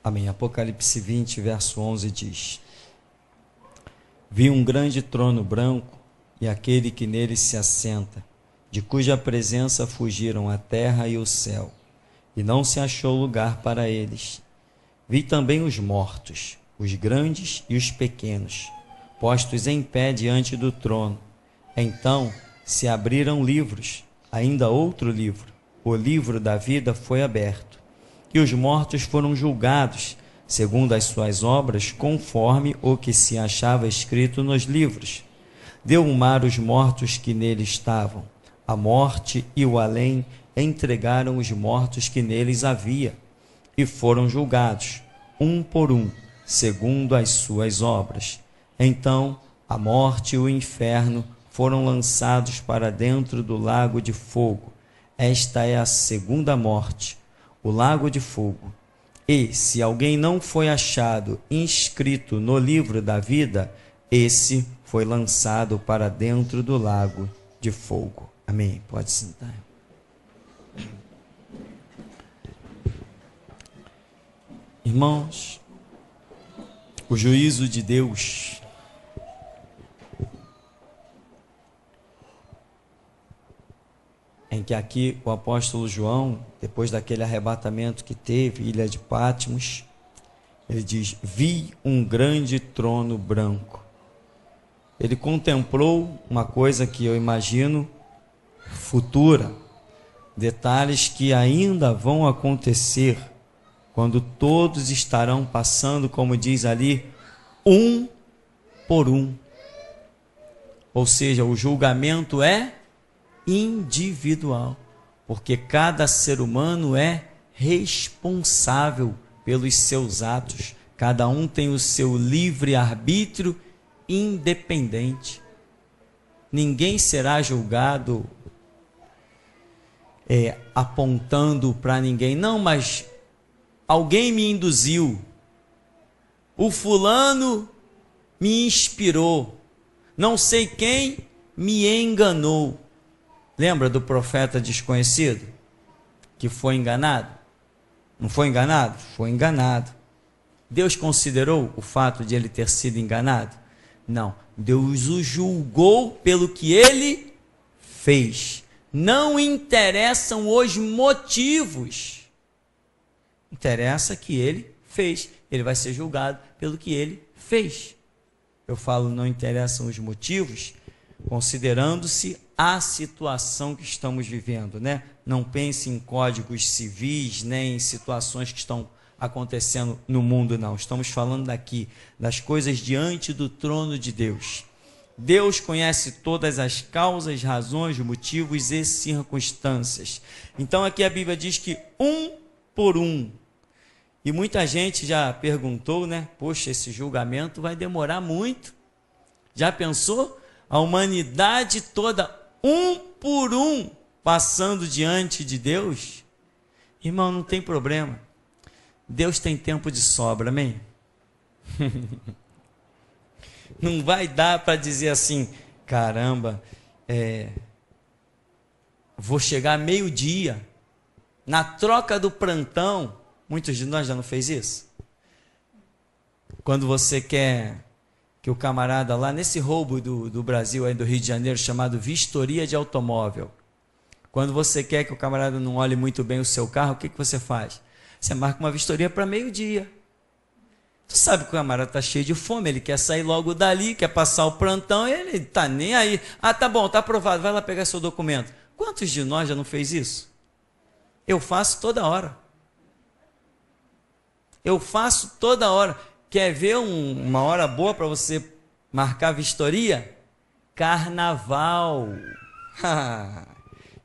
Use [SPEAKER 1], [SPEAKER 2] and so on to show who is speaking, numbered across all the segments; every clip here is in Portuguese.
[SPEAKER 1] Amém. Apocalipse 20, verso 11 diz: Vi um grande trono branco e aquele que nele se assenta, de cuja presença fugiram a terra e o céu, e não se achou lugar para eles. Vi também os mortos, os grandes e os pequenos, postos em pé diante do trono. Então se abriram livros, ainda outro livro, o livro da vida foi aberto. E os mortos foram julgados, segundo as suas obras, conforme o que se achava escrito nos livros. Deu o mar os mortos que nele estavam. A morte e o além entregaram os mortos que neles havia, e foram julgados, um por um, segundo as suas obras. Então a morte e o inferno foram lançados para dentro do lago de fogo. Esta é a segunda morte, o lago de fogo. E, se alguém não foi achado inscrito no livro da vida, esse foi lançado para dentro do lago de fogo. Amém. Pode sentar. Irmãos, o juízo de Deus em que aqui o apóstolo João, depois daquele arrebatamento que teve, ilha de Patmos, ele diz: vi um grande trono branco. Ele contemplou uma coisa que eu imagino futura, detalhes que ainda vão acontecer, quando todos estarão passando, como diz ali, um por um. Ou seja, o julgamento é individual, porque cada ser humano é responsável pelos seus atos. Cada um tem o seu livre-arbítrio independente. Ninguém será julgado apontando para ninguém. Não, mas alguém me induziu. O fulano me inspirou. Não sei quem me enganou. Lembra do profeta desconhecido que foi enganado? Não foi enganado? Foi enganado. Deus considerou o fato de ele ter sido enganado? Não. Deus o julgou pelo que ele fez. Não interessam os motivos. Interessa que ele fez. Ele vai ser julgado pelo que ele fez. Eu falo não interessam os motivos, considerando-se a situação que estamos vivendo, né? Não pense em códigos civis, nem em situações que estão acontecendo no mundo, não. Estamos falando daqui das coisas diante do trono de Deus. Deus conhece todas as causas, razões, motivos e circunstâncias. Então aqui a Bíblia diz que um por um. E muita gente já perguntou, né? Poxa, esse julgamento vai demorar muito. Já pensou? A humanidade toda, um por um, passando diante de Deus? Irmão, não tem problema. Deus tem tempo de sobra, amém? Não vai dar para dizer assim, caramba, vou chegar meio-dia, na troca do plantão. Muitos de nós já não fez isso? Quando você quer que o camarada lá, nesse roubo do Brasil, aí do Rio de Janeiro, chamado vistoria de automóvel, quando você quer que o camarada não olhe muito bem o seu carro, o que você faz? Você marca uma vistoria para meio-dia. Tu sabe que o camarada está cheio de fome, ele quer sair logo dali, quer passar o plantão, ele está nem aí. Ah, tá bom, está aprovado, vai lá pegar seu documento. Quantos de nós já não fez isso? Eu faço toda hora. Eu faço toda hora. Quer ver uma hora boa para você marcar vistoria? Carnaval.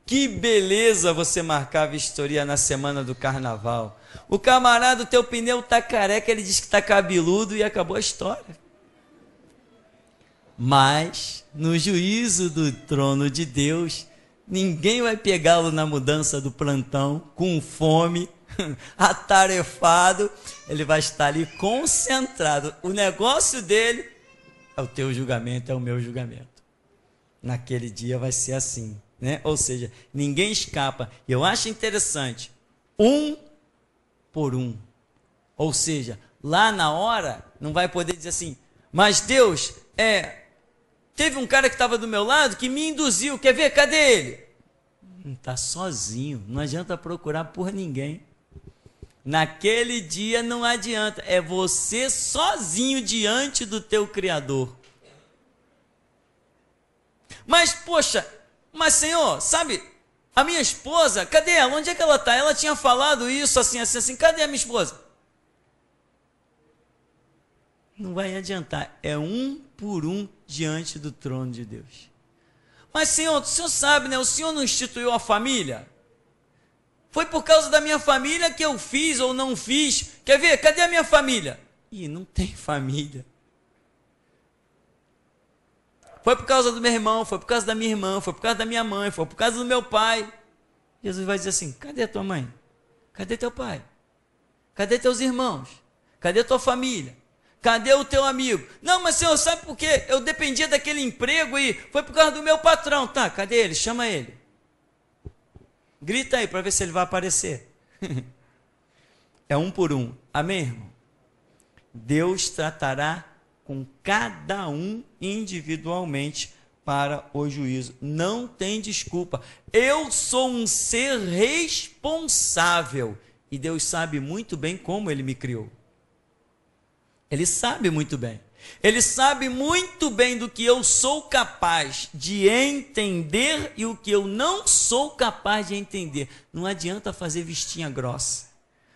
[SPEAKER 1] Que beleza você marcar vistoria na semana do carnaval. O camarada, o teu pneu tá careca, ele diz que tá cabeludo e acabou a história. Mas, no juízo do trono de Deus, ninguém vai pegá-lo na mudança do plantão, com fome, atarefado. Ele vai estar ali concentrado. O negócio dele é o teu julgamento, é o meu julgamento. Naquele dia vai ser assim, né? Ou seja, ninguém escapa. Eu acho interessante, um por um. Ou seja, lá na hora, não vai poder dizer assim, mas Deus, teve um cara que estava do meu lado que me induziu, quer ver? Cadê ele? Está sozinho, não adianta procurar por ninguém. Naquele dia não adianta, é você sozinho diante do teu Criador. Mas, poxa, mas Senhor, sabe, a minha esposa, cadê ela? Onde é que ela está? Ela tinha falado isso assim, cadê a minha esposa? Não vai adiantar, é um por um diante do trono de Deus. Mas Senhor, o Senhor sabe, né? O Senhor não instituiu a família? Foi por causa da minha família que eu fiz ou não fiz. Quer ver? Cadê a minha família? Ih, não tem família. Foi por causa do meu irmão, foi por causa da minha irmã, foi por causa da minha mãe, foi por causa do meu pai. Jesus vai dizer assim, cadê a tua mãe? Cadê teu pai? Cadê teus irmãos? Cadê tua família? Cadê o teu amigo? Não, mas Senhor, sabe por quê? Eu dependia daquele emprego e foi por causa do meu patrão. Tá, cadê ele? Chama ele. Grita aí para ver se ele vai aparecer. É um por um. Amém, irmão? Deus tratará com cada um individualmente para o juízo. Não tem desculpa. Eu sou um ser responsável. E Deus sabe muito bem como Ele me criou. Ele sabe muito bem. Ele sabe muito bem do que eu sou capaz de entender e o que eu não sou capaz de entender. Não adianta fazer vistinha grossa.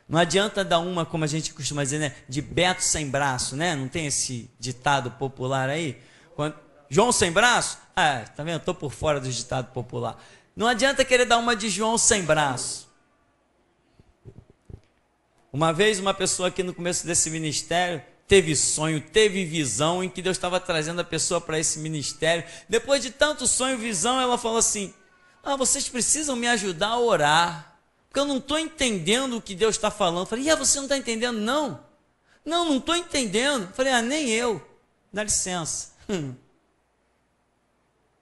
[SPEAKER 1] Não adianta dar uma, como a gente costuma dizer, né, de Beto sem braço, né? Não tem esse ditado popular aí? João sem braço? Ah, tá vendo? Estou por fora do ditado popular. Não adianta querer dar uma de João sem braço. Uma vez, uma pessoa aqui no começo desse ministério teve sonho, teve visão em que Deus estava trazendo a pessoa para esse ministério. Depois de tanto sonho e visão, ela falou assim, vocês precisam me ajudar a orar, porque eu não estou entendendo o que Deus está falando. Eu falei, você não está entendendo? Não. Não estou entendendo. Eu falei, nem eu. Dá licença.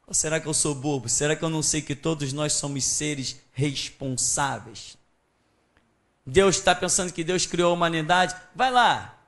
[SPEAKER 1] Ou será que eu sou bobo? Será que eu não sei que todos nós somos seres responsáveis? Deus está pensando que Deus criou a humanidade? Vai lá.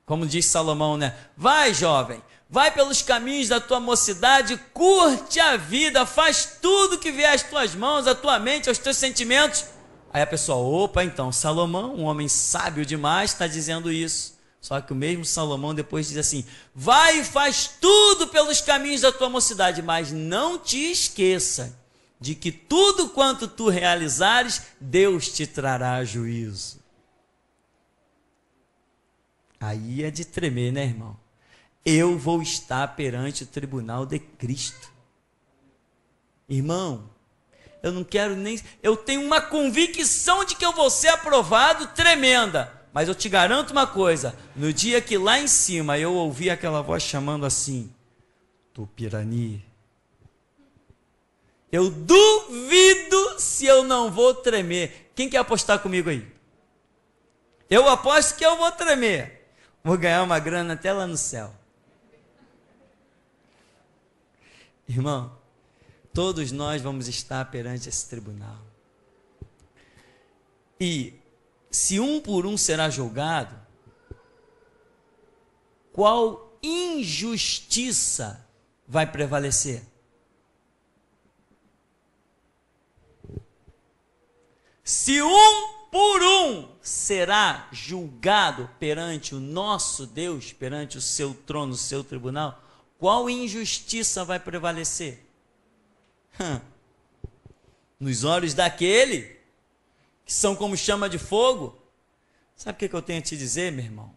[SPEAKER 1] Como diz Salomão, né? Vai, jovem, vai pelos caminhos da tua mocidade, curte a vida, faz tudo que vier às tuas mãos, à tua mente, aos teus sentimentos. Aí a pessoa, opa, então, Salomão, um homem sábio demais, está dizendo isso. Só que o mesmo Salomão depois diz assim, vai e faz tudo pelos caminhos da tua mocidade, mas não te esqueça de que tudo quanto tu realizares, Deus te trará juízo. Aí é de tremer, né, irmão? Eu vou estar perante o tribunal de Cristo. Irmão, eu não quero nem... Eu tenho uma convicção de que eu vou ser aprovado tremenda. Mas eu te garanto uma coisa. No dia que lá em cima eu ouvi aquela voz chamando assim, Tupirani, eu duvido se eu não vou tremer. Quem quer apostar comigo aí? Eu aposto que eu vou tremer. Vou ganhar uma grana até lá no céu. Irmão, todos nós vamos estar perante esse tribunal. E se um por um será julgado, qual injustiça vai prevalecer? Se um por um será julgado perante o nosso Deus, perante o seu trono, o seu tribunal, qual injustiça vai prevalecer? Nos olhos daquele que são como chama de fogo. Sabe o que eu tenho a te dizer, meu irmão?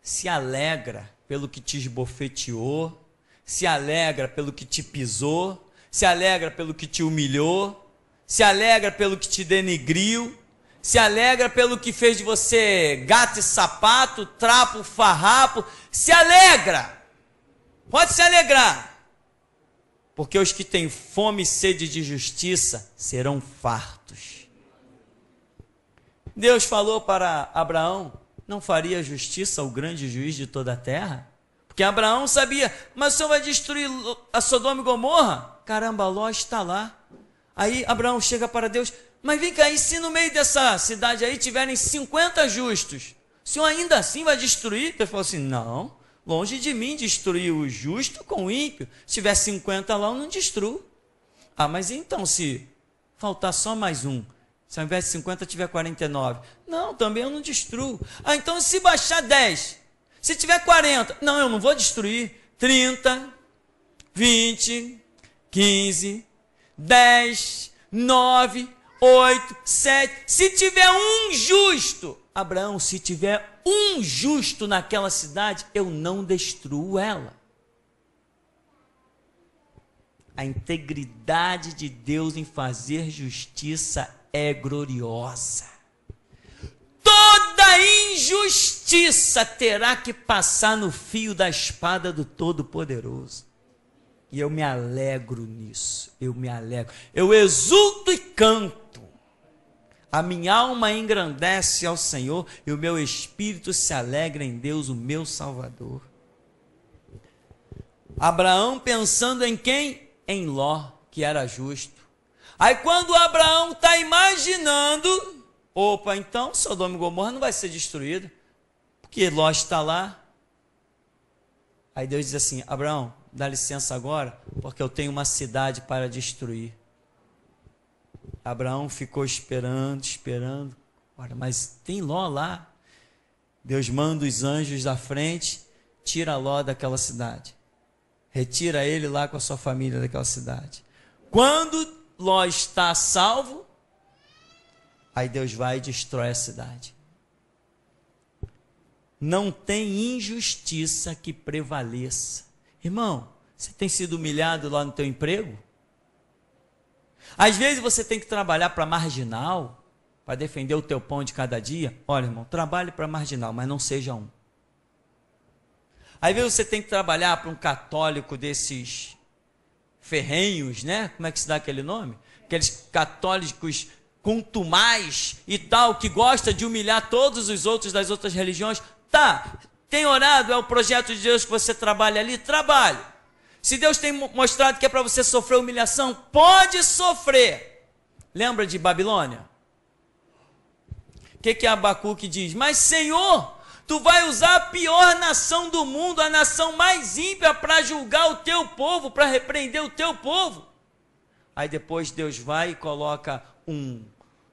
[SPEAKER 1] Se alegra pelo que te esbofeteou, se alegra pelo que te pisou, se alegra pelo que te humilhou, se alegra pelo que te denegriu, se alegra pelo que fez de você gato e sapato, trapo, farrapo, se alegra, pode se alegrar, porque os que têm fome e sede de justiça serão fartos. Deus falou para Abraão, não faria justiça ao grande juiz de toda a terra? Porque Abraão sabia, mas o Senhor vai destruir a Sodoma e Gomorra? Caramba, Ló está lá. Aí Abraão chega para Deus, mas vem cá, e se no meio dessa cidade aí tiverem 50 justos, O Senhor ainda assim vai destruir? Ele falou assim, não, longe de mim destruir o justo com o ímpio. Se tiver 50 lá, eu não destruo. Ah, mas então se faltar só mais um, se ao invés de 50 tiver 49, não, também eu não destruo. Ah, então se baixar 10, se tiver 40, não, eu não vou destruir. 30, 20, 15, 10, 9, 8, 7, se tiver um justo, Abraão, se tiver um justo naquela cidade, eu não destruo ela. A integridade de Deus em fazer justiça é gloriosa. Toda injustiça terá que passar no fio da espada do Todo-Poderoso. E eu me alegro nisso, eu me alegro. Eu exulto e canto. A minha alma engrandece ao Senhor e o meu espírito se alegra em Deus, o meu Salvador. Abraão pensando em quem? Em Ló, que era justo. Aí quando Abraão está imaginando, opa, então Sodoma e Gomorra não vai ser destruída, porque Ló está lá. Aí Deus diz assim, Abraão, dá licença agora, porque eu tenho uma cidade para destruir. Abraão ficou esperando. Ora, mas tem Ló lá. Deus manda os anjos da frente, tira Ló daquela cidade. Retira ele lá com a sua família daquela cidade. Quando Ló está salvo, aí Deus vai e destrói a cidade. Não tem injustiça que prevaleça. Irmão, você tem sido humilhado lá no teu emprego? Às vezes você tem que trabalhar para marginal, para defender o teu pão de cada dia. Olha, irmão, trabalhe para marginal, mas não seja um. Às vezes você tem que trabalhar para um católico desses ferrenhos, né? Como é que se dá aquele nome? Aqueles católicos contumaz e tal, que gosta de humilhar todos os outros das outras religiões. Tá, tem orado, é o projeto de Deus que você trabalha ali? Trabalhe. Se Deus tem mostrado que é para você sofrer humilhação, pode sofrer. Lembra de Babilônia? O que Abacuque diz? Mas Senhor, tu vai usar a pior nação do mundo, a nação mais ímpia, para julgar o teu povo, para repreender o teu povo. Aí depois Deus vai e coloca um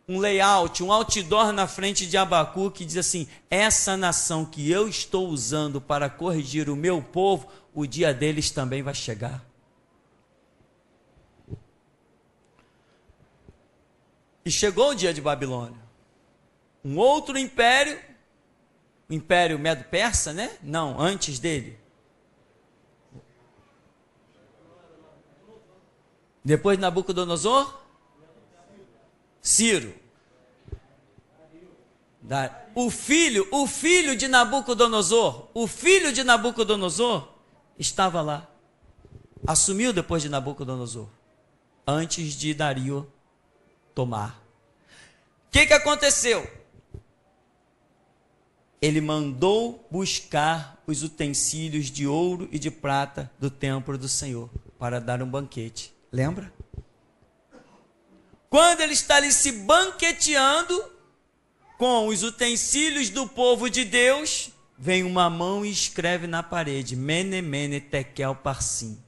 [SPEAKER 1] layout, um outdoor na frente de Abacuque, que diz assim, essa nação que eu estou usando para corrigir o meu povo, o dia deles também vai chegar. E chegou o dia de Babilônia. Um outro império, o Império Medo-Persa, né? Não, antes dele. Depois de Nabucodonosor? Ciro. O filho de Nabucodonosor, estava lá. Assumiu depois de Nabucodonosor, antes de Dario tomar. O que aconteceu? Ele mandou buscar os utensílios de ouro e de prata do templo do Senhor para dar um banquete. Lembra? Quando ele está ali se banqueteando com os utensílios do povo de Deus, vem uma mão e escreve na parede, Mene, Mene, Tekel, Parsim.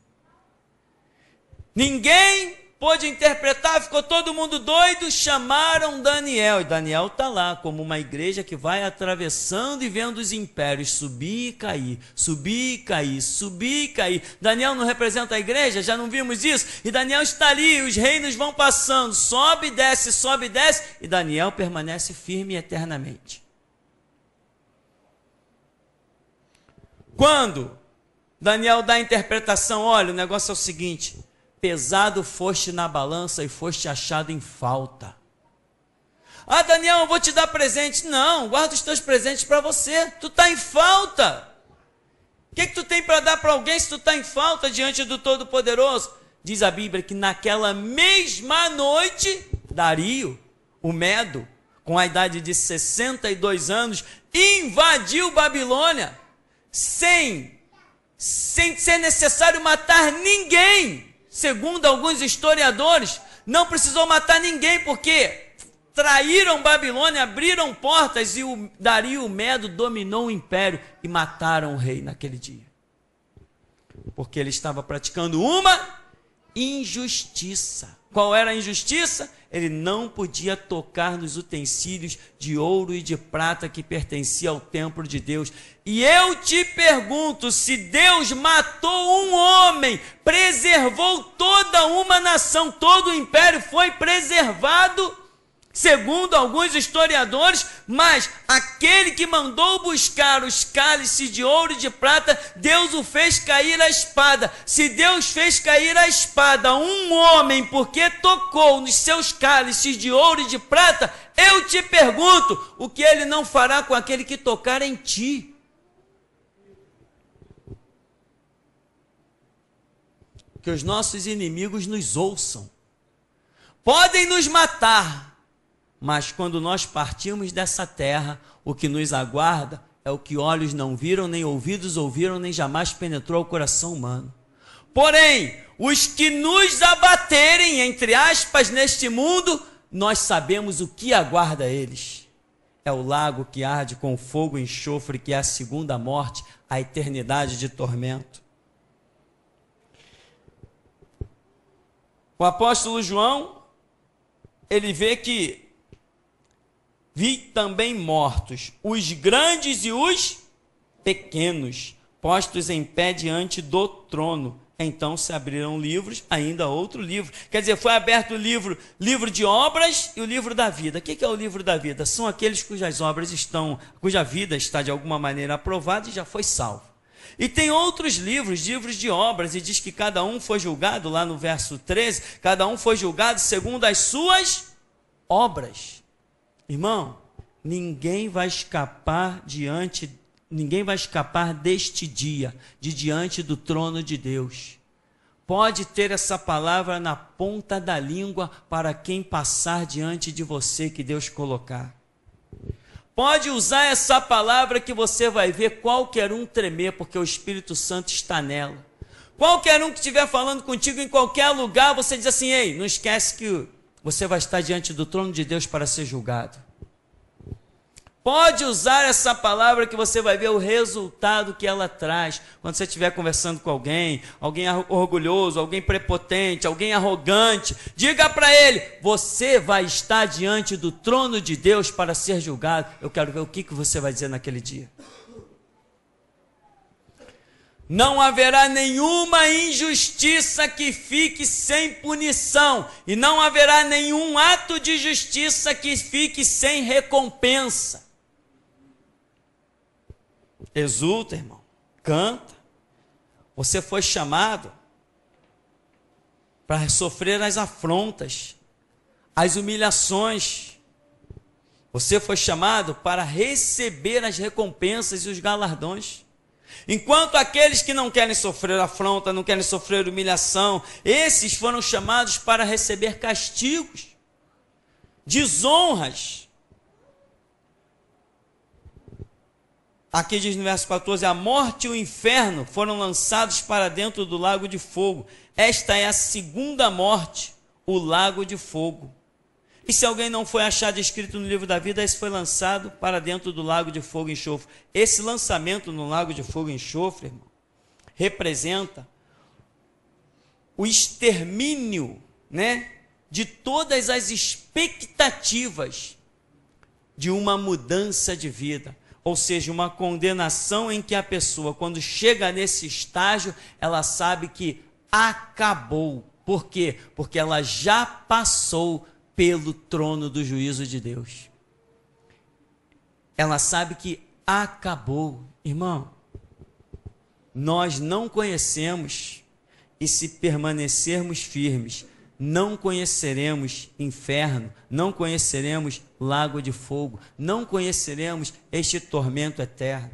[SPEAKER 1] Ninguém pôde interpretar, ficou todo mundo doido, chamaram Daniel, e Daniel está lá, como uma igreja que vai atravessando e vendo os impérios subir e cair, subir e cair, subir e cair. Daniel não representa a igreja? Já não vimos isso? E Daniel está ali, os reinos vão passando, sobe e desce, e Daniel permanece firme eternamente. Quando Daniel dá a interpretação, olha, o negócio é o seguinte, pesado foste na balança e foste achado em falta. Ah, Daniel, eu vou te dar presente. Não, guarda os teus presentes para você. Tu está em falta. O que tu tem para dar para alguém se tu está em falta diante do Todo-Poderoso? Diz a Bíblia que naquela mesma noite, Dario, o Medo, com a idade de 62 anos, invadiu Babilônia, sem ser necessário matar ninguém. Segundo alguns historiadores, não precisou matar ninguém, porque traíram Babilônia, abriram portas e o Dario Medo dominou o império e mataram o rei naquele dia. Porque ele estava praticando uma injustiça. Qual era a injustiça? Ele não podia tocar nos utensílios de ouro e de prata que pertenciam ao templo de Deus. E eu te pergunto, se Deus matou um homem, preservou toda uma nação, todo o império foi preservado, segundo alguns historiadores, mas aquele que mandou buscar os cálices de ouro e de prata, Deus o fez cair a espada. Se Deus fez cair a espada um homem porque tocou nos seus cálices de ouro e de prata, eu te pergunto, o que ele não fará com aquele que tocar em ti? Que os nossos inimigos nos ouçam. Podem nos matar, mas quando nós partirmos dessa terra, o que nos aguarda é o que olhos não viram, nem ouvidos ouviram, nem jamais penetrou o coração humano. Porém, os que nos abaterem, entre aspas, neste mundo, nós sabemos o que aguarda eles. É o lago que arde com fogo e enxofre, que é a segunda morte, a eternidade de tormento. O apóstolo João, ele vê que vi também mortos, os grandes e os pequenos, postos em pé diante do trono. Então se abriram livros, ainda outro livro. Quer dizer, foi aberto o livro de obras e o livro da vida. O que é o livro da vida? São aqueles cujas obras estão, cuja vida está de alguma maneira aprovada e já foi salvo. E tem outros livros de obras, e diz que cada um foi julgado, lá no verso 13, cada um foi julgado segundo as suas obras. Irmão, ninguém vai escapar deste dia, de diante do trono de Deus. Pode ter essa palavra na ponta da língua para quem passar diante de você que Deus colocar. Pode usar essa palavra que você vai ver qualquer um tremer, porque o Espírito Santo está nela. Qualquer um que estiver falando contigo em qualquer lugar, você diz assim: ei, não esquece que você vai estar diante do trono de Deus para ser julgado. Pode usar essa palavra que você vai ver o resultado que ela traz. Quando você estiver conversando com alguém orgulhoso, alguém prepotente, alguém arrogante, diga para ele: você vai estar diante do trono de Deus para ser julgado. Eu quero ver o que você vai dizer naquele dia. Não haverá nenhuma injustiça que fique sem punição, e não haverá nenhum ato de justiça que fique sem recompensa. Exulta, irmão, canta. Você foi chamado para sofrer as afrontas, as humilhações. Você foi chamado para receber as recompensas e os galardões. Enquanto aqueles que não querem sofrer afronta, não querem sofrer humilhação, esses foram chamados para receber castigos, desonras. Aqui diz no verso 14, a morte e o inferno foram lançados para dentro do lago de fogo. Esta é a segunda morte, o lago de fogo. E se alguém não foi achado escrito no livro da vida, esse foi lançado para dentro do lago de fogo e enxofre. Esse lançamento no lago de fogo e enxofre, irmão, representa o extermínio, de todas as expectativas de uma mudança de vida. Ou seja, uma condenação em que a pessoa, quando chega nesse estágio, ela sabe que acabou. Por quê? Porque ela já passou pelo trono do juízo de Deus. Ela sabe que acabou. Irmão, nós não conhecemos, e se permanecermos firmes, não conheceremos inferno, não conheceremos lago de fogo, não conheceremos este tormento eterno.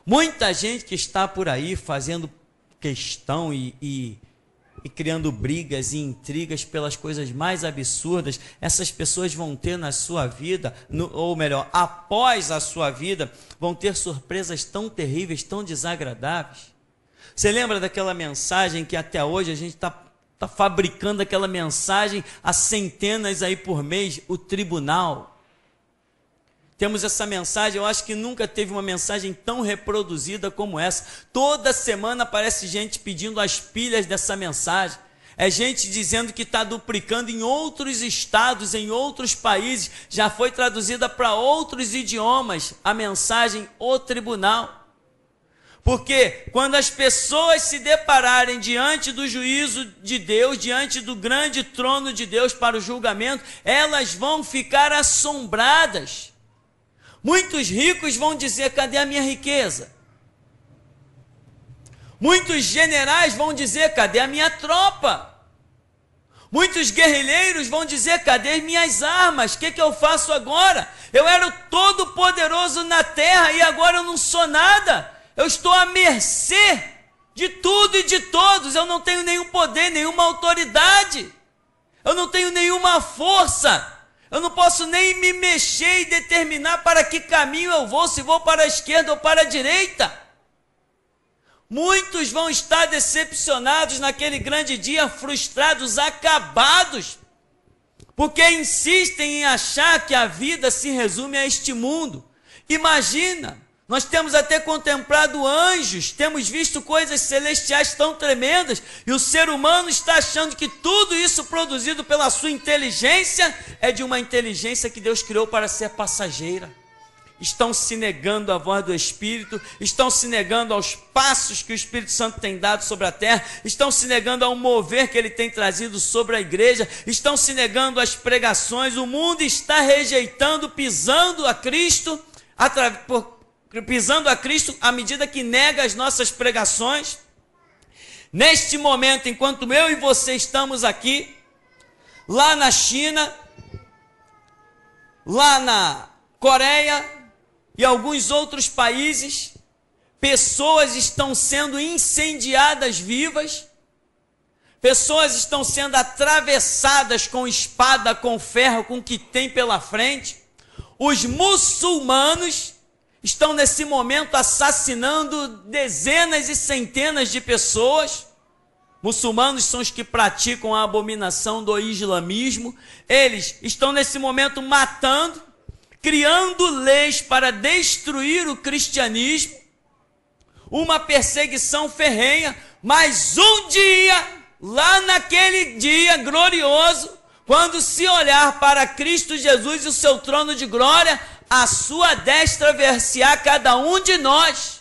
[SPEAKER 1] Muita gente que está por aí fazendo questão e criando brigas e intrigas pelas coisas mais absurdas, essas pessoas vão ter na sua vida, ou melhor, após a sua vida, vão ter surpresas tão terríveis, tão desagradáveis. Você lembra daquela mensagem que até hoje a gente está está fabricando aquela mensagem a centenas aí por mês, o tribunal. Temos essa mensagem, eu acho que nunca teve uma mensagem tão reproduzida como essa. Toda semana aparece gente pedindo as pilhas dessa mensagem. É gente dizendo que está duplicando em outros estados, em outros países. Já foi traduzida para outros idiomas a mensagem, o tribunal. Porque quando as pessoas se depararem diante do juízo de Deus, diante do grande trono de Deus para o julgamento, elas vão ficar assombradas. Muitos ricos vão dizer: cadê a minha riqueza? Muitos generais vão dizer: cadê a minha tropa? Muitos guerrilheiros vão dizer: cadê as minhas armas? O que eu faço agora? Eu era o todo-poderoso na terra e agora eu não sou nada. Eu estou à mercê de tudo e de todos. Eu não tenho nenhum poder, nenhuma autoridade. Eu não tenho nenhuma força. Eu não posso nem me mexer e determinar para que caminho eu vou, se vou para a esquerda ou para a direita. Muitos vão estar decepcionados naquele grande dia, frustrados, acabados, porque insistem em achar que a vida se resume a este mundo. Imagina, nós temos até contemplado anjos, temos visto coisas celestiais tão tremendas, e o ser humano está achando que tudo isso produzido pela sua inteligência é de uma inteligência que Deus criou para ser passageira. Estão se negando à voz do Espírito, estão se negando aos passos que o Espírito Santo tem dado sobre a terra, estão se negando ao mover que ele tem trazido sobre a igreja, estão se negando às pregações. O mundo está rejeitando, pisando a Cristo à medida que nega as nossas pregações. Neste momento, enquanto eu e você estamos aqui, lá na China, lá na Coreia e alguns outros países, pessoas estão sendo incendiadas vivas, pessoas estão sendo atravessadas com espada, com ferro, com o que tem pela frente. Os muçulmanos estão nesse momento assassinando dezenas e centenas de pessoas. Muçulmanos são os que praticam a abominação do islamismo. Eles estão nesse momento matando, criando leis para destruir o cristianismo, uma perseguição ferrenha. Mas um dia, lá naquele dia glorioso, quando se olhar para Cristo Jesus e o seu trono de glória, a sua destra ver-se-á cada um de nós,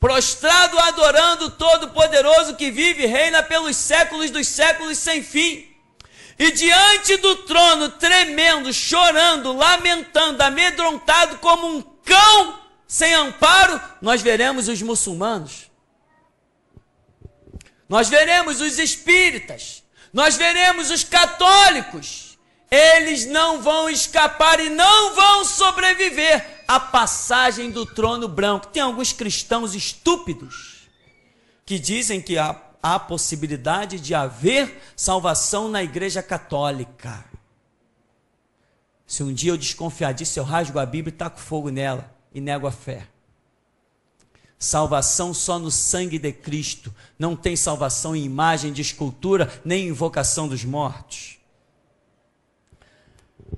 [SPEAKER 1] prostrado adorando o Todo-Poderoso que vive e reina pelos séculos dos séculos sem fim. E diante do trono, tremendo, chorando, lamentando, amedrontado como um cão sem amparo, nós veremos os muçulmanos, nós veremos os espíritas, nós veremos os católicos. Eles não vão escapar e não vão sobreviver à passagem do trono branco. Tem alguns cristãos estúpidos que dizem que há possibilidade de haver salvação na Igreja Católica. Se um dia eu desconfiar disso, eu rasgo a Bíblia e taco fogo nela e nego a fé. Salvação só no sangue de Cristo. Não tem salvação em imagem de escultura, nem em invocação dos mortos.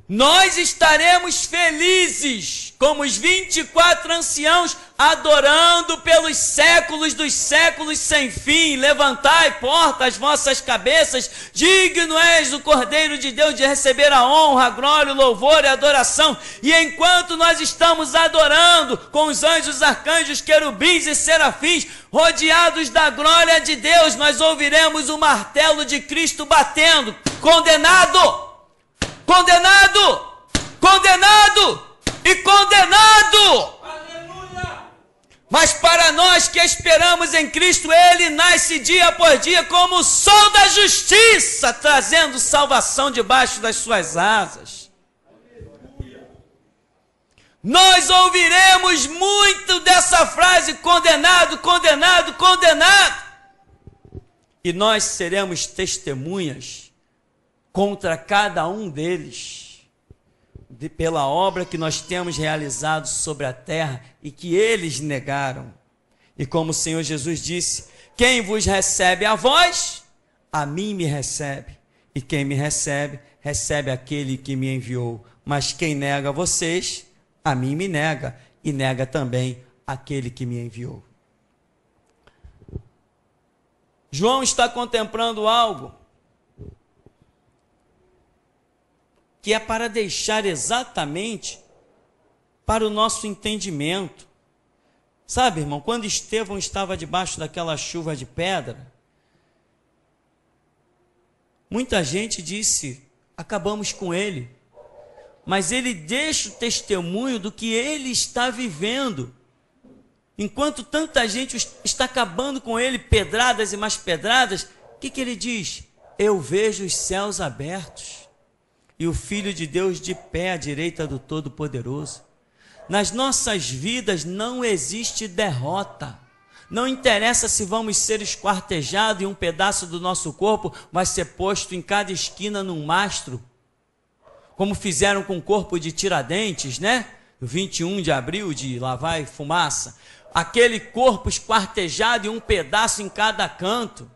[SPEAKER 1] Nós estaremos felizes, como os 24 anciãos, adorando pelos séculos dos séculos sem fim. Levantai, porta, as vossas cabeças, digno és do Cordeiro de Deus de receber a honra, a glória, o louvor e a adoração. E enquanto nós estamos adorando com os anjos, arcanjos, querubins e serafins, rodeados da glória de Deus, nós ouviremos o martelo de Cristo batendo: condenado! Condenado, condenado e condenado. Aleluia. Mas para nós que esperamos em Cristo, Ele nasce dia após dia como o sol da justiça, trazendo salvação debaixo das suas asas. Aleluia. Nós ouviremos muito dessa frase: condenado, condenado, condenado. E nós seremos testemunhas contra cada um deles, pela obra que nós temos realizado sobre a terra e que eles negaram. E como o Senhor Jesus disse, quem vos recebe a vós, a mim me recebe. E quem me recebe, recebe aquele que me enviou. Mas quem nega vocês, a mim me nega. E nega também aquele que me enviou. João está contemplando algo que é para deixar exatamente para o nosso entendimento. Sabe, irmão, quando Estevão estava debaixo daquela chuva de pedra, muita gente disse, acabamos com ele. Mas ele deixa o testemunho do que ele está vivendo. Enquanto tanta gente está acabando com ele, pedradas e mais pedradas, o que ele diz? Eu vejo os céus abertos e o Filho de Deus de pé à direita do Todo-Poderoso. Nas nossas vidas não existe derrota. Não interessa se vamos ser esquartejados e um pedaço do nosso corpo vai ser posto em cada esquina num mastro, como fizeram com o corpo de Tiradentes, né? 21 de abril, de Lá Vai Fumaça. Aquele corpo esquartejado e um pedaço em cada canto.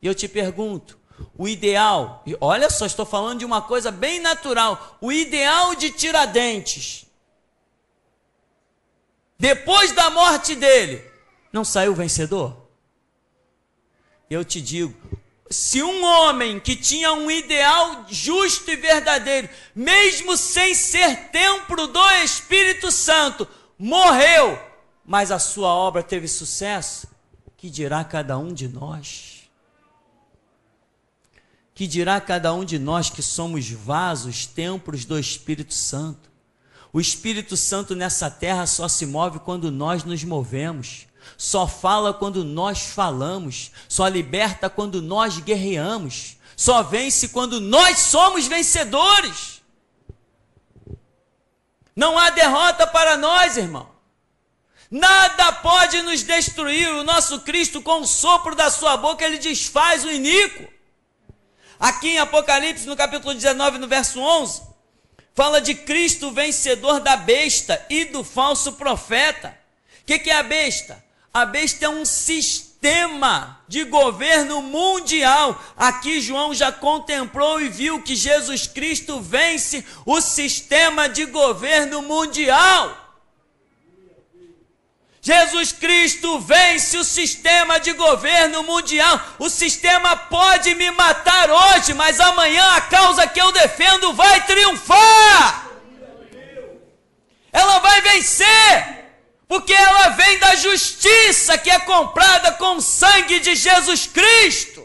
[SPEAKER 1] E eu te pergunto, o ideal, e olha só, estou falando de uma coisa bem natural, o ideal de Tiradentes, depois da morte dele, não saiu vencedor? Eu te digo, se um homem que tinha um ideal justo e verdadeiro, mesmo sem ser templo do Espírito Santo, morreu, mas a sua obra teve sucesso, que dirá cada um de nós? Que dirá cada um de nós que somos vasos, templos do Espírito Santo? O Espírito Santo nessa terra só se move quando nós nos movemos, só fala quando nós falamos, só liberta quando nós guerreamos, só vence quando nós somos vencedores. Não há derrota para nós, irmão. Nada pode nos destruir. O nosso Cristo, com o sopro da sua boca, ele desfaz o iníquo. Aqui em Apocalipse, no capítulo 19, no verso 11, fala de Cristo vencedor da besta e do falso profeta. O que é a besta? A besta é um sistema de governo mundial. Aqui João já contemplou e viu que Jesus Cristo vence o sistema de governo mundial. Jesus Cristo vence o sistema de governo mundial. O sistema pode me matar hoje, mas amanhã a causa que eu defendo vai triunfar. Ela vai vencer, porque ela vem da justiça que é comprada com o sangue de Jesus Cristo.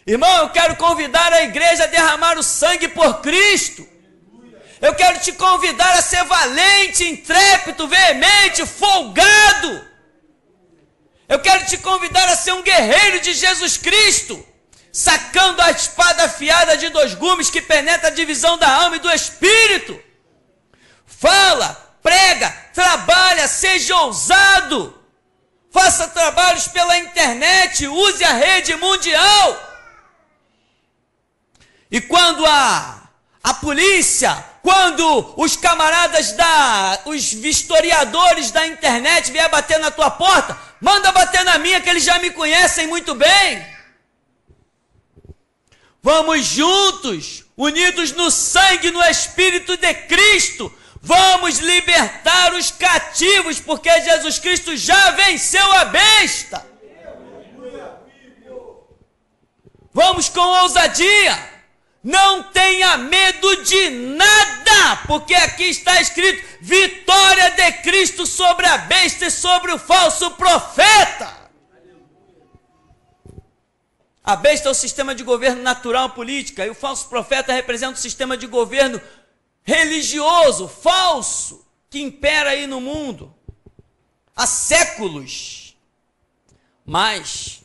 [SPEAKER 1] Irmão, eu quero convidar a igreja a derramar o sangue por Cristo. Eu quero te convidar a ser valente, intrépido, veemente, folgado. Eu quero te convidar a ser um guerreiro de Jesus Cristo, sacando a espada afiada de 2 gumes que penetra a divisão da alma e do espírito. Fala, prega, trabalha, seja ousado. Faça trabalhos pela internet, use a rede mundial. E quando a polícia, quando os camaradas os vistoriadores da internet vier bater na tua porta, manda bater na minha, que eles já me conhecem muito bem. Vamos juntos, unidos no sangue e no Espírito de Cristo, vamos libertar os cativos, porque Jesus Cristo já venceu a besta. Vamos com ousadia. Não tenha medo de nada, porque aqui está escrito: vitória de Cristo sobre a besta e sobre o falso profeta. A besta é o sistema de governo natural política, e o falso profeta representa o sistema de governo religioso, falso, que impera aí no mundo há séculos. Mas,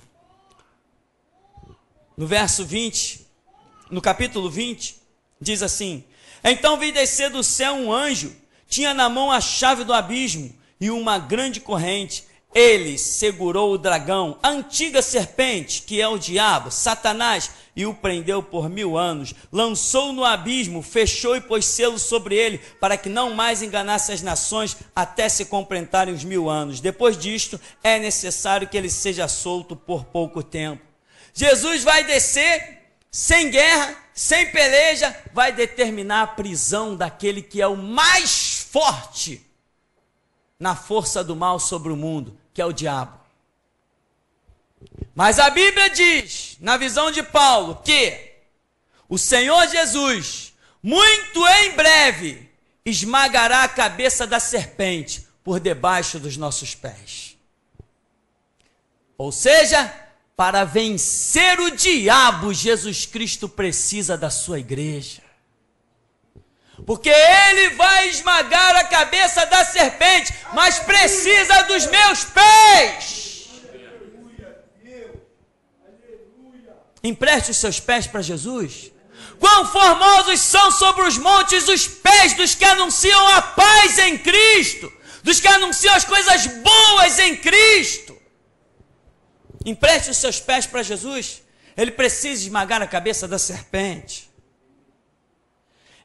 [SPEAKER 1] no verso 20, no capítulo 20, diz assim: então vi descer do céu um anjo, tinha na mão a chave do abismo e uma grande corrente. Ele segurou o dragão, a antiga serpente, que é o diabo, Satanás, e o prendeu por 1000 anos. Lançou no abismo, fechou e pôs selo sobre ele, para que não mais enganasse as nações, até se completarem os 1000 anos. Depois disto, é necessário que ele seja solto por pouco tempo. Jesus vai descer, sem guerra, sem peleja, vai determinar a prisão daquele que é o mais forte na força do mal sobre o mundo, que é o diabo. Mas a Bíblia diz, na visão de Paulo, que o Senhor Jesus, muito em breve, esmagará a cabeça da serpente por debaixo dos nossos pés. Ou seja, para vencer o diabo, Jesus Cristo precisa da sua igreja. Porque ele vai esmagar a cabeça da serpente, mas precisa dos meus pés. Empreste os seus pés para Jesus. Quão formosos são sobre os montes os pés dos que anunciam a paz em Cristo, dos que anunciam as coisas boas em Cristo. Empreste os seus pés para Jesus. Ele precisa esmagar a cabeça da serpente.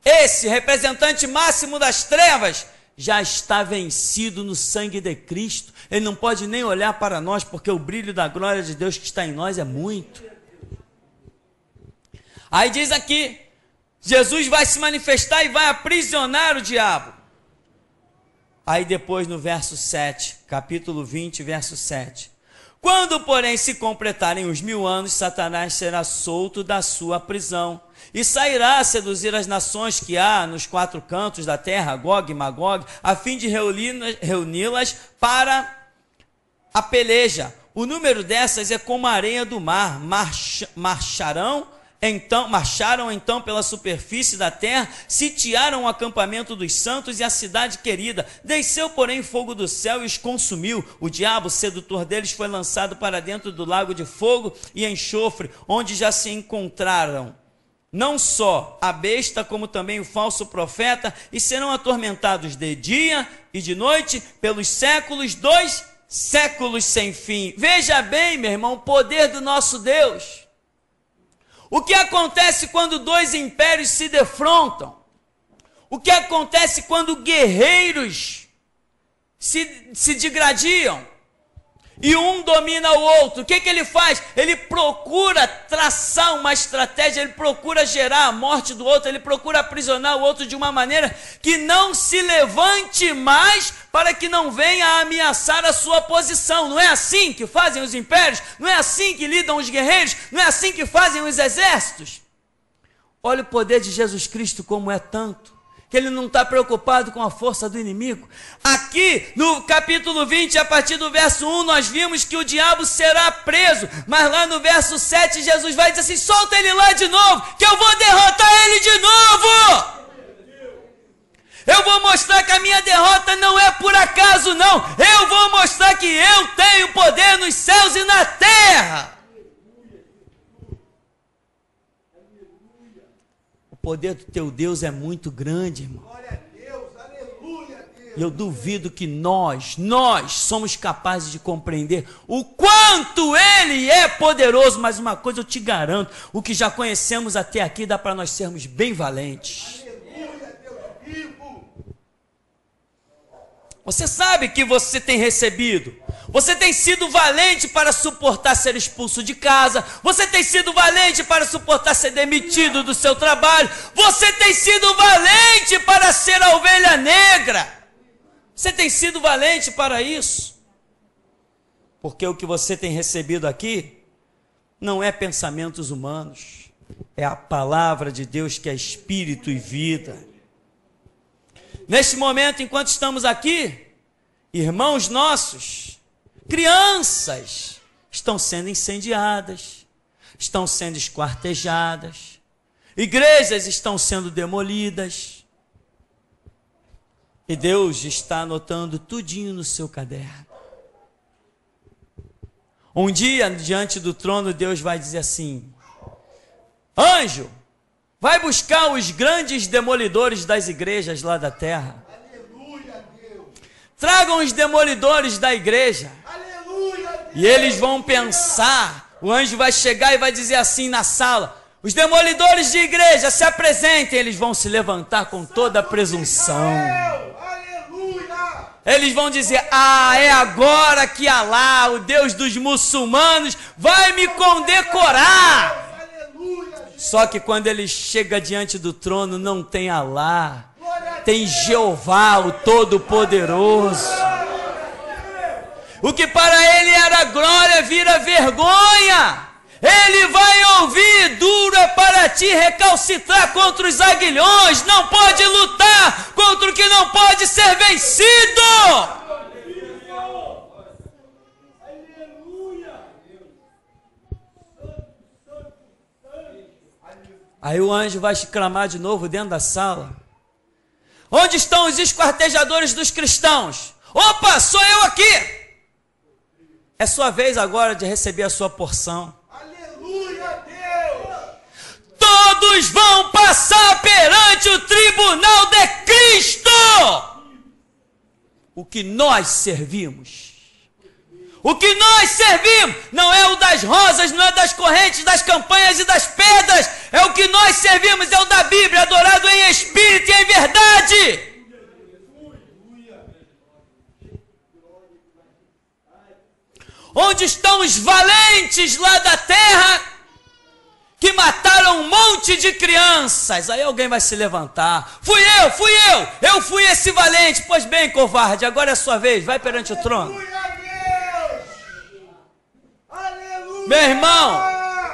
[SPEAKER 1] Esse representante máximo das trevas já está vencido no sangue de Cristo. Ele não pode nem olhar para nós, porque o brilho da glória de Deus que está em nós é muito. Aí diz aqui, Jesus vai se manifestar e vai aprisionar o diabo. Aí depois no verso 7, capítulo 20, verso 7. Quando, porém, se completarem os 1000 anos, Satanás será solto da sua prisão e sairá a seduzir as nações que há nos 4 cantos da terra, Gog e Magog, a fim de reuni-las para a peleja. O número dessas é como a areia do mar. Marcharam então pela superfície da terra, sitiaram o acampamento dos santos e a cidade querida. Desceu, porém, fogo do céu e os consumiu. O diabo, sedutor deles, foi lançado para dentro do lago de fogo e enxofre, onde já se encontraram não só a besta, como também o falso profeta, e serão atormentados de dia e de noite pelos séculos dos séculos sem fim. Veja bem, meu irmão, o poder do nosso Deus. O que acontece quando 2 impérios se defrontam? O que acontece quando guerreiros se digradiam e um domina o outro? O que ele faz? Ele procura traçar uma estratégia, ele procura gerar a morte do outro, ele procura aprisionar o outro de uma maneira que não se levante mais, para que não venha a ameaçar a sua posição. Não é assim que fazem os impérios? Não é assim que lidam os guerreiros? Não é assim que fazem os exércitos? Olha o poder de Jesus Cristo como é tanto, que ele não está preocupado com a força do inimigo. Aqui no capítulo 20, a partir do verso 1, nós vimos que o diabo será preso, mas lá no verso 7, Jesus vai dizer assim: solta ele lá de novo, que eu vou derrotar ele de novo. Eu vou mostrar que a minha derrota não é por acaso, não. Eu vou mostrar que eu tenho poder nos céus e na terra. O poder do teu Deus é muito grande, irmão. Glória a Deus, aleluia, Deus. E eu duvido que nós somos capazes de compreender o quanto Ele é poderoso. Mas uma coisa eu te garanto, o que já conhecemos até aqui dá para nós sermos bem valentes. Você sabe que você tem recebido, você tem sido valente para suportar ser expulso de casa, você tem sido valente para suportar ser demitido do seu trabalho, você tem sido valente para ser a ovelha negra, você tem sido valente para isso, porque o que você tem recebido aqui não é pensamentos humanos, é a palavra de Deus que é espírito e vida. Neste momento, enquanto estamos aqui, irmãos nossos, crianças, estão sendo incendiadas, estão sendo esquartejadas, igrejas estão sendo demolidas, e Deus está anotando tudinho no seu caderno. Um dia, diante do trono, Deus vai dizer assim: anjo, vai buscar os grandes demolidores das igrejas lá da terra. Aleluia, Deus. Tragam os demolidores da igreja. Aleluia. E eles vão pensar, o anjo vai chegar e vai dizer assim na sala: os demolidores de igreja se apresentem. Eles vão se levantar com toda a presunção. Eles vão dizer: ah, é agora que Alá, o Deus dos muçulmanos, vai me condecorar. Só que quando ele chega diante do trono, não tem Alá, tem Jeová, o Todo-Poderoso. O que para ele era glória vira vergonha. Ele vai ouvir: duro é para ti recalcitrar contra os aguilhões, não pode lutar contra o que não pode ser vencido. Aí o anjo vai clamar de novo dentro da sala: onde estão os esquartejadores dos cristãos? Opa, sou eu aqui! É sua vez agora de receber a sua porção. Aleluia, Deus! Todos vão passar perante o tribunal de Cristo! O que nós servimos? O que nós servimos não é o das rosas, não é das correntes, das campanhas e das pedras. É o que nós servimos, é o da Bíblia, adorado em espírito e em verdade. Onde estão os valentes lá da terra que mataram um monte de crianças? Aí alguém vai se levantar: fui eu fui esse valente. Pois bem, covarde, agora é a sua vez, vai perante o trono. Meu irmão,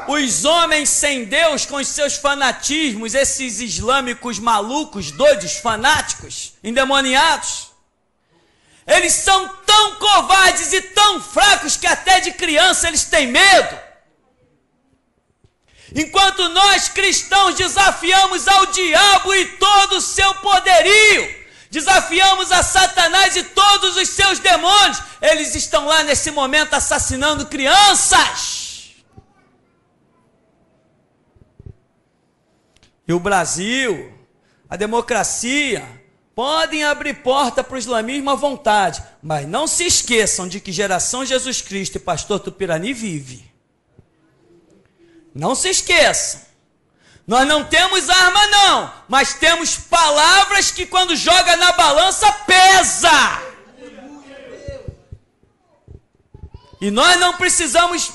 [SPEAKER 1] os homens sem Deus, com os seus fanatismos, esses islâmicos malucos, doidos, fanáticos, endemoniados, eles são tão covardes e tão fracos que até de criança eles têm medo. Enquanto nós cristãos desafiamos ao diabo e todo o seu poderio, desafiamos a Satanás e todos os seus demônios, eles estão lá nesse momento assassinando crianças. E o Brasil, a democracia, podem abrir porta para o islamismo à vontade, mas não se esqueçam de que Geração Jesus Cristo e Pastor Tupirani vive. Não se esqueçam. Nós não temos arma não, mas temos palavras que quando joga na balança pesa. E nós não precisamos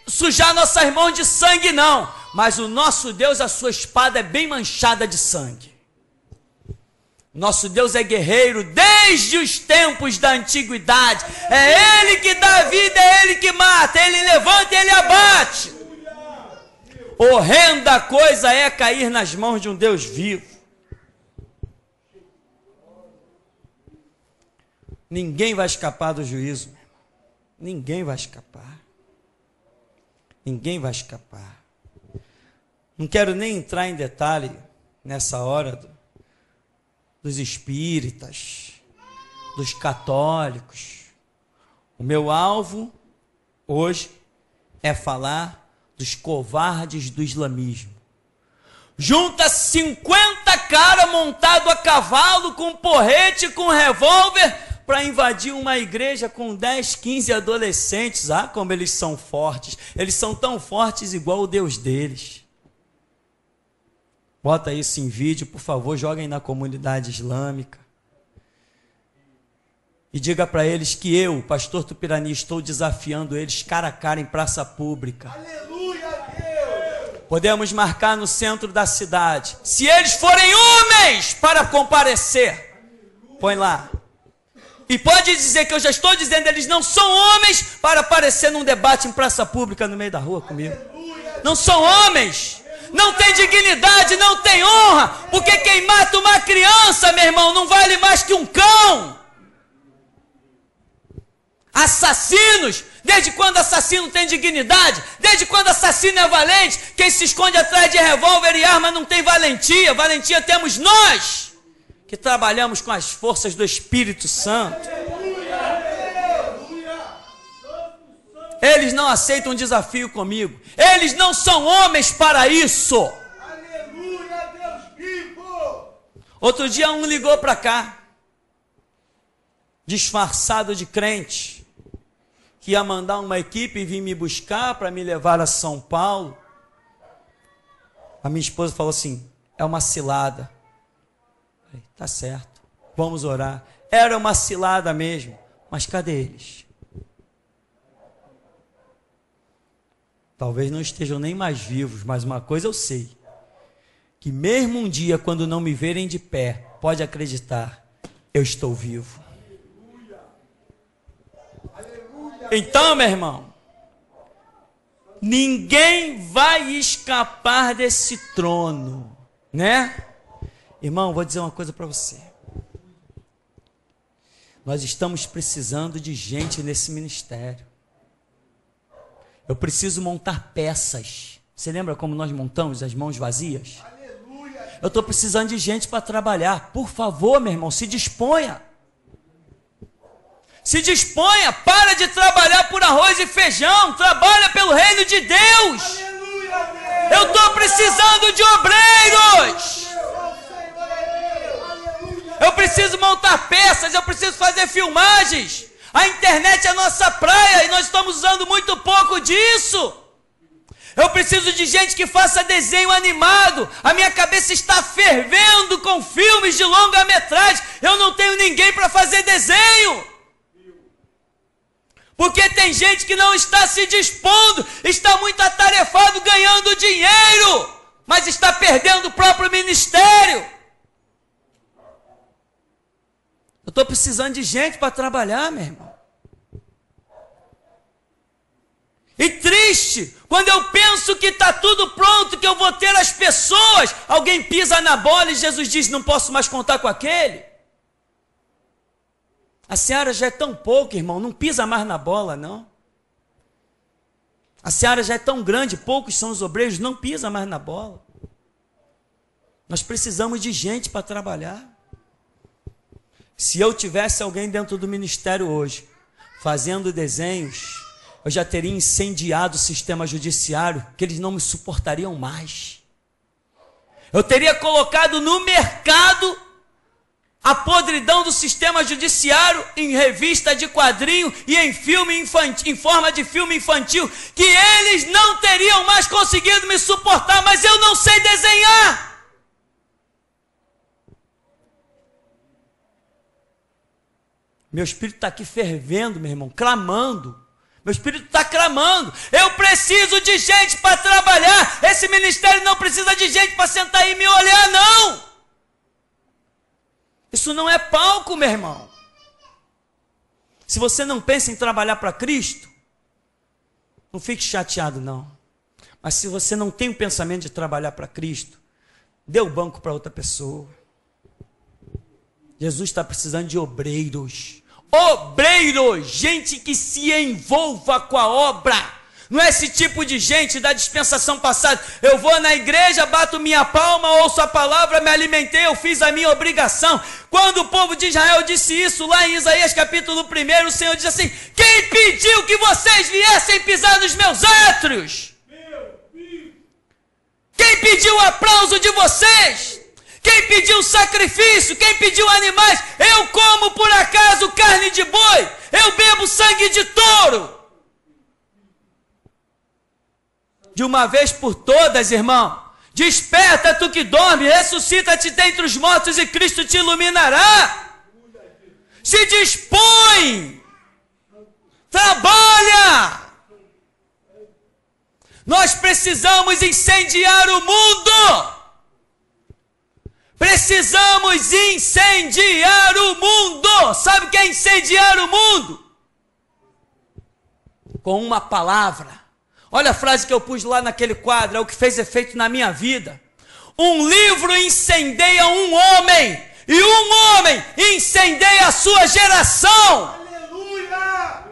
[SPEAKER 1] sujar nossas mãos de sangue não, mas o nosso Deus, a sua espada é bem manchada de sangue. Nosso Deus é guerreiro desde os tempos da antiguidade. É Ele que dá vida, é Ele que mata, Ele levanta e Ele abate. Horrenda coisa é cair nas mãos de um Deus vivo. Ninguém vai escapar do juízo. Ninguém vai escapar. Ninguém vai escapar. Não quero nem entrar em detalhe nessa hora dos espíritas, dos católicos. O meu alvo hoje é falar dos covardes do islamismo. Junta 50 caras montados a cavalo, com porrete, com revólver, para invadir uma igreja com 10, 15 adolescentes. Ah, como eles são fortes. Eles são tão fortes igual o Deus deles. Bota isso em vídeo, por favor, joguem na comunidade islâmica. E diga para eles que eu, pastor Tupirani, estou desafiando eles cara a cara em praça pública. Aleluia, Deus! Podemos marcar no centro da cidade. Se eles forem homens para comparecer, põe lá. E pode dizer que eu já estou dizendo, eles não são homens para aparecer num debate em praça pública no meio da rua comigo. Não são homens. Não tem dignidade, não tem honra, porque quem mata uma criança, meu irmão, não vale mais que um cão. Assassinos, desde quando assassino tem dignidade? Desde quando assassino é valente? Quem se esconde atrás de revólver e arma não tem valentia. Valentia temos nós, que trabalhamos com as forças do Espírito Santo. Eles não aceitam um desafio comigo. Eles não são homens para isso. Aleluia, Deus vivo. Outro dia um ligou para cá, disfarçado de crente. que ia mandar uma equipe vir me buscar para me levar a São Paulo. A minha esposa falou assim, é uma cilada. Falei, tá certo, vamos orar. Era uma cilada mesmo, mas cadê eles? Talvez não estejam nem mais vivos, mas uma coisa eu sei, que mesmo um dia, quando não me verem de pé, pode acreditar, eu estou vivo. Então, meu irmão, ninguém vai escapar desse trono, né? Irmão, vou dizer uma coisa para você. Nós estamos precisando de gente nesse ministério. Eu preciso montar peças. Você lembra como nós montamos as mãos vazias? Eu estou precisando de gente para trabalhar. Por favor, meu irmão, se disponha. Se disponha, para de trabalhar por arroz e feijão, trabalha pelo reino de Deus. Eu estou precisando de obreiros. Eu preciso montar peças, eu preciso fazer filmagens. A internet é a nossa praia e nós estamos usando muito pouco disso. Eu preciso de gente que faça desenho animado. A minha cabeça está fervendo com filmes de longa-metragem. Eu não tenho ninguém para fazer desenho. Porque tem gente que não está se dispondo, está muito atarefado ganhando dinheiro, mas está perdendo o próprio ministério. Eu estou precisando de gente para trabalhar, meu irmão. E triste, quando eu penso que está tudo pronto, que eu vou ter as pessoas, alguém pisa na bola e Jesus diz, não posso mais contar com aquele. A seara já é tão pouco, irmão, não pisa mais na bola, não. A seara já é tão grande, poucos são os obreiros, não pisa mais na bola. Nós precisamos de gente para trabalhar. Se eu tivesse alguém dentro do ministério hoje, fazendo desenhos, eu já teria incendiado o sistema judiciário, que eles não me suportariam mais. Eu teria colocado no mercado a podridão do sistema judiciário em revista de quadrinho e em filme infantil, em forma de filme infantil, que eles não teriam mais conseguido me suportar, mas eu não sei desenhar. Meu espírito está aqui fervendo, meu irmão, clamando. Meu espírito está clamando. Eu preciso de gente para trabalhar. Esse ministério não precisa de gente para sentar aí e me olhar, não. Isso não é palco, meu irmão. Se você não pensa em trabalhar para Cristo, não fique chateado, não. Mas se você não tem o pensamento de trabalhar para Cristo, dê o banco para outra pessoa. Jesus está precisando de obreiros. Obreiros, gente que se envolva com a obra. Não é esse tipo de gente da dispensação passada. Eu vou na igreja, bato minha palma, ouço a palavra, me alimentei, eu fiz a minha obrigação. Quando o povo de Israel disse isso, lá em Isaías capítulo 1, o Senhor diz assim, quem pediu que vocês viessem pisar nos meus átrios? Quem pediu o aplauso de vocês? Quem pediu sacrifício? Quem pediu animais? Eu como por acaso carne de boi? Eu bebo sangue de touro? De uma vez por todas, irmão, desperta tu que dorme, ressuscita-te dentre os mortos e Cristo te iluminará. Se dispõe, trabalha. Nós precisamos incendiar o mundo. Precisamos incendiar o mundo. Sabe o que é incendiar o mundo? Com uma palavra. Olha a frase que eu pus lá naquele quadro, é o que fez efeito na minha vida. Um livro incendeia um homem, e um homem incendeia a sua geração. Aleluia!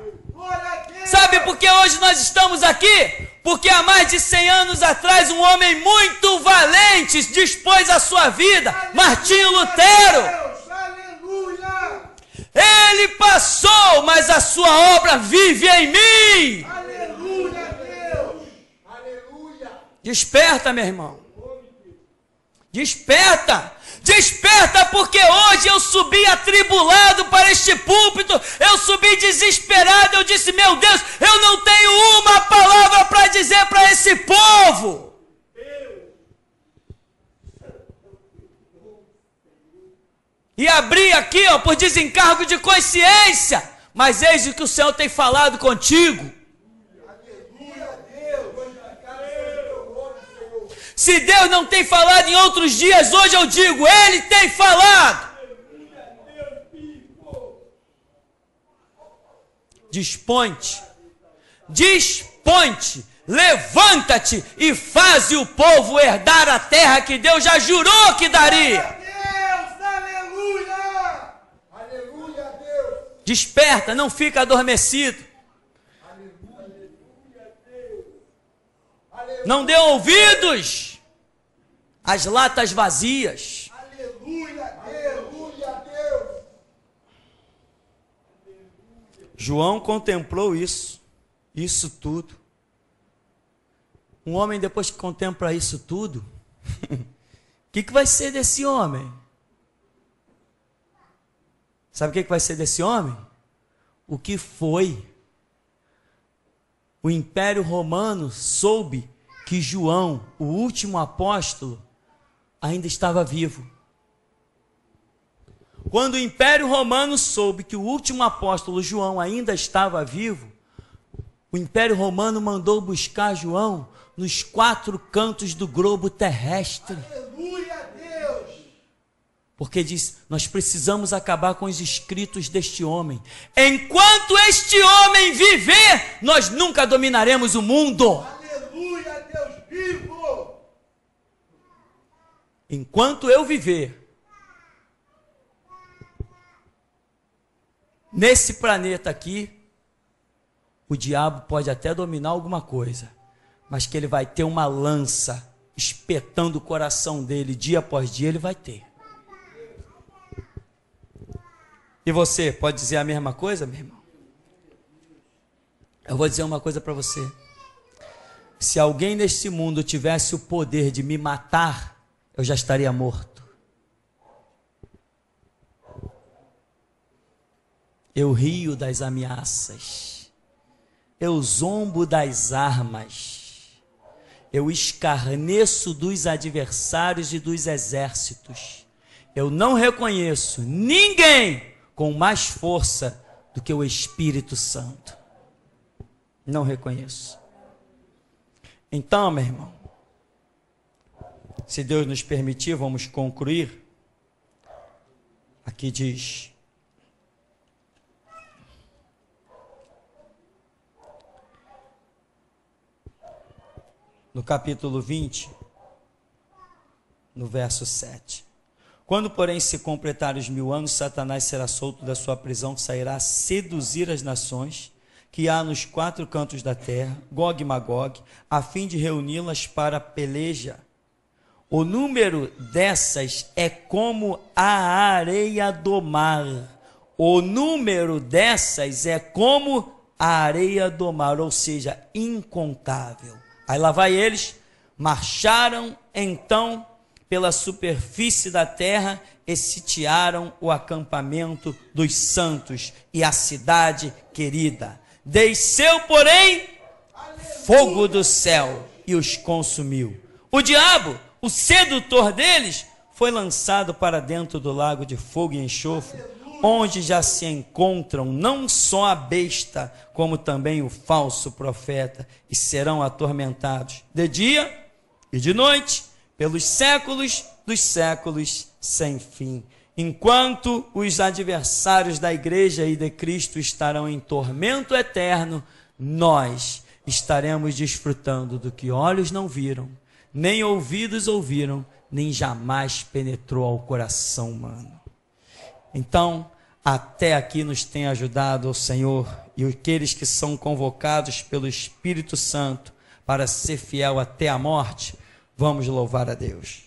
[SPEAKER 1] Sabe por que hoje nós estamos aqui? Porque há mais de 100 anos atrás, um homem muito valente dispôs a sua vida, aleluia, Martinho Lutero. Deus, aleluia! Ele passou, mas a sua obra vive em mim. Aleluia, Deus! Aleluia! Desperta, meu irmão. Desperta! Desperta, porque hoje eu subi atribulado para este púlpito, eu subi desesperado, eu disse, meu Deus, eu não tenho uma palavra para dizer para esse povo. E abri aqui, por desencargo de consciência, mas eis o que o Senhor tem falado contigo. Se Deus não tem falado em outros dias, hoje eu digo, Ele tem falado. Dispõe-te, levanta-te e faze o povo herdar a terra que Deus já jurou que daria. Desperta, não fica adormecido. Não dê ouvidos às latas vazias. João contemplou isso tudo. Um homem, depois que contempla isso tudo, o que vai ser desse homem? Sabe o que vai ser desse homem? O que foi? O Império Romano soube que João, o último apóstolo, ainda estava vivo. Quando o Império Romano soube que o último apóstolo João ainda estava vivo, o Império Romano mandou buscar João nos 4 cantos do globo terrestre. Porque diz, nós precisamos acabar com os escritos deste homem. Enquanto este homem viver, nós nunca dominaremos o mundo. Aleluia, Deus vivo! Enquanto eu viver, nesse planeta aqui, o diabo pode até dominar alguma coisa, mas que ele vai ter uma lança espetando o coração dele dia após dia, ele vai ter. E você pode dizer a mesma coisa, meu irmão? Eu vou dizer uma coisa para você. Se alguém neste mundo tivesse o poder de me matar, eu já estaria morto. Eu rio das ameaças. Eu zombo das armas. Eu escarneço dos adversários e dos exércitos. Eu não reconheço ninguém com mais força do que o Espírito Santo. Não reconheço. Então, meu irmão, se Deus nos permitir, vamos concluir. Aqui diz: no capítulo 20, no verso 7. Quando, porém, se completar os 1000 anos, Satanás será solto da sua prisão, sairá a seduzir as nações que há nos 4 cantos da terra, Gog e Magog, a fim de reuni-las para a peleja. O número dessas é como a areia do mar. O número dessas é como a areia do mar, ou seja, incontável. Aí lá vai eles, marcharam então pela superfície da terra e sitiaram o acampamento dos santos e a cidade querida. Desceu, porém, fogo do céu e os consumiu. O diabo, o sedutor deles, foi lançado para dentro do lago de fogo e enxofre, onde já se encontram não só a besta, como também o falso profeta, e serão atormentados de dia e de noite, pelos séculos dos séculos sem fim. Enquanto os adversários da igreja e de Cristo estarão em tormento eterno, nós estaremos desfrutando do que olhos não viram, nem ouvidos ouviram, nem jamais penetrou ao coração humano. Então, até aqui nos tem ajudado o Senhor e aqueles que são convocados pelo Espírito Santo para ser fiel até a morte. Vamos louvar a Deus.